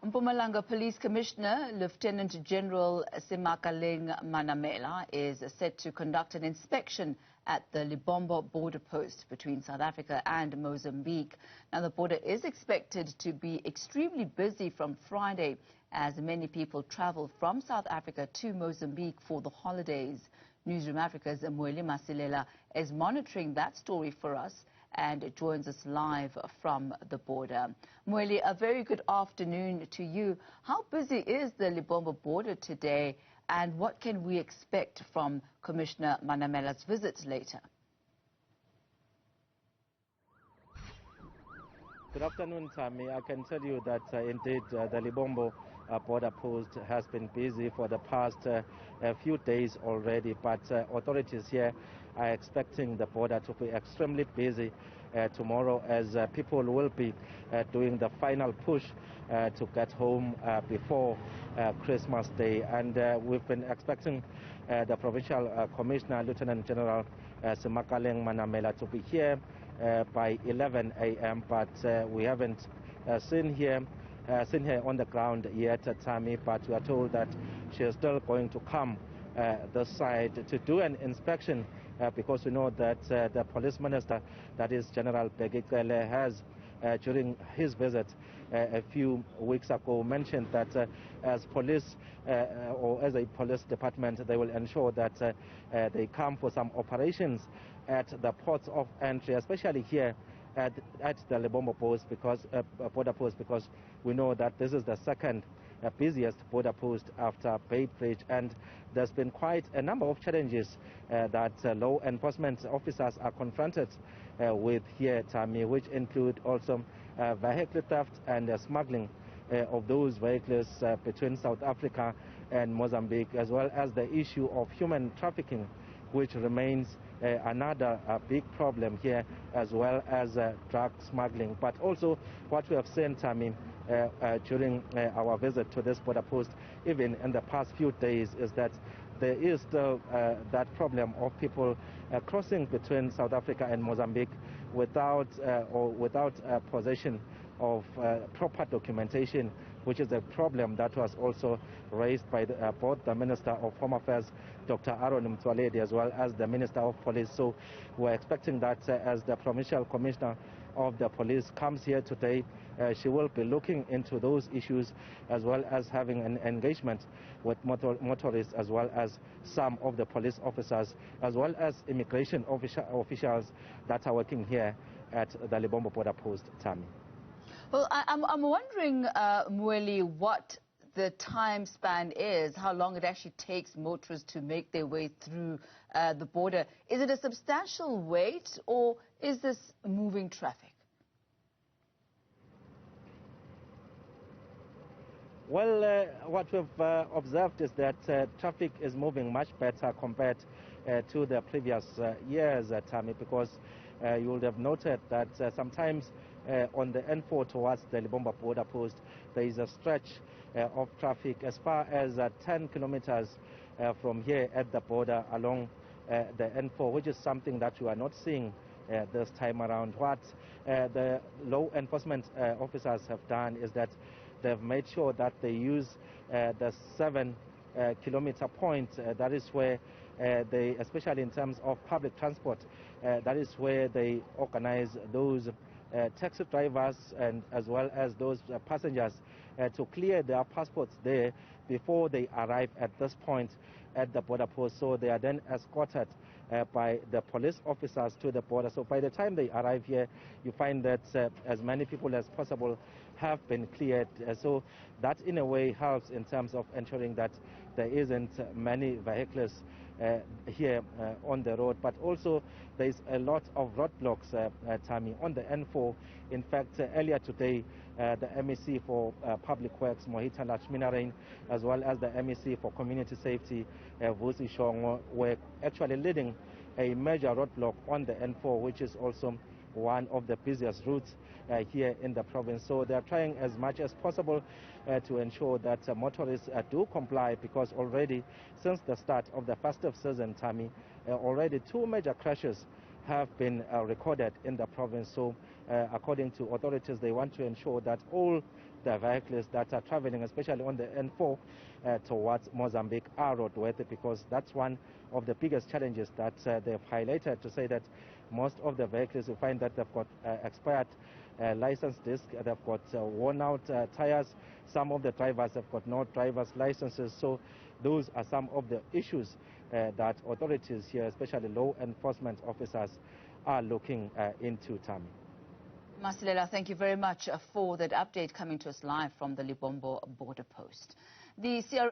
Mpumalanga Police Commissioner Lieutenant-General Semakaleng Manamela is set to conduct an inspection at the Lebombo Border Post between South Africa and Mozambique. Now, the border is expected to be extremely busy from Friday as many people travel from South Africa to Mozambique for the holidays. Newzroom Afrika's Mweli Masilela is monitoring that story for us and joins us live from the border. Mweli, a very good afternoon to you. How busy is the Lebombo border today, and what can we expect from Commissioner Manamela's visit later? Good afternoon, Tammy. I can tell you that indeed the Lebombo border post has been busy for the past few days already, but authorities here are expecting the border to be extremely busy tomorrow, as people will be doing the final push to get home before Christmas Day. And we've been expecting the Provincial Commissioner, Lieutenant-General Semakaleng Manamela, to be here by 11 a.m., but we haven't seen her on the ground yet, Tammy, but we are told that she is still going to come this side to do an inspection because we know that the police minister, that is General Begekele, has during his visit a few weeks ago mentioned that as police or as a police department, they will ensure that they come for some operations at the ports of entry, especially here at the Lebombo border post, because we know that this is the second busiest border post after Bay Bridge, and there's been quite a number of challenges that law enforcement officers are confronted with here, Tammy, which include also vehicle theft and smuggling of those vehicles between South Africa and Mozambique, as well as the issue of human trafficking, which remains another big problem here, as well as drug smuggling. But also what we have seen, Tammy, during our visit to this border post, even in the past few days, is that there is still that problem of people crossing between South Africa and Mozambique without possession of proper documentation, which is a problem that was also raised by both the Minister of Home Affairs, Dr. Aaron Mtwaledi, as well as the Minister of Police. So we're expecting that as the Provincial Commissioner of the Police comes here today, she will be looking into those issues, as well as having an engagement with motorists, as well as some of the police officers, as well as immigration officials that are working here at the Lebombo border post, Tammy. Well, I'm wondering, Mweli, what the time span is, how long it actually takes motorists to make their way through the border. Is it a substantial wait, or is this moving traffic? Well, what we've observed is that traffic is moving much better compared to the previous years, Tammy, because you would have noted that sometimes on the N4 towards the Lebombo border post, there is a stretch of traffic as far as 10 kilometers from here at the border along the N4, which is something that you are not seeing this time around. What the law enforcement officers have done is that they've made sure that they use the 7-kilometer point. That is where they, especially in terms of public transport, that is where they organize those taxi drivers and as well as those passengers to clear their passports there before they arrive at this point at the border post. So they are then escorted by the police officers to the border. So by the time they arrive here, you find that as many people as possible have been cleared. So that in a way helps in terms of ensuring that there isn't many vehicles here on the road, but also there's a lot of roadblocks, Tammy, on the N4. In fact, earlier today, the MEC for Public Works, Mohita Lachminarain, as well as the MEC for Community Safety, Vusi Shongo, were actually leading a major roadblock on the N4, which is also one of the busiest routes here in the province. So they are trying as much as possible to ensure that motorists do comply, because already since the start of the festive season, Tammy, already 2 major crashes have been recorded in the province. So according to authorities, they want to ensure that all the vehicles that are traveling, especially on the N4 towards Mozambique, are roadworthy, because that's one of the biggest challenges that they've highlighted, to say that most of the vehicles, you find that they've got expired license disc, they've got worn out tires. Some of the drivers have got no driver's licenses. So those are some of the issues that authorities here, especially law enforcement officers, are looking into, Tammy. Masilela, thank you very much for that update coming to us live from the Lebombo Border Post. The